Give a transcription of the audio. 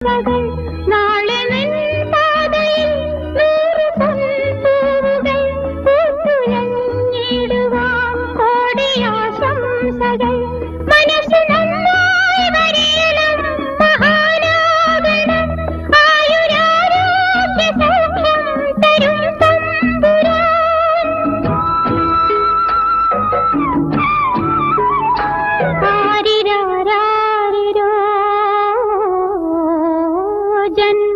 നാളെ നിൻ പാതയിൽ 100 പൊൻപൂവുകൾ പൂത്തുലഞ്ഞിടുവാൻ കോടിയാശംസകൾ. മനസ്സ് നന്നായി വരേണം, മഹാനാകണം, ആയുരാരോഗ്യ സൗഖ്യം തരും തമ്പുരാൻ. ആരിരാരാരിരോ ജന്മ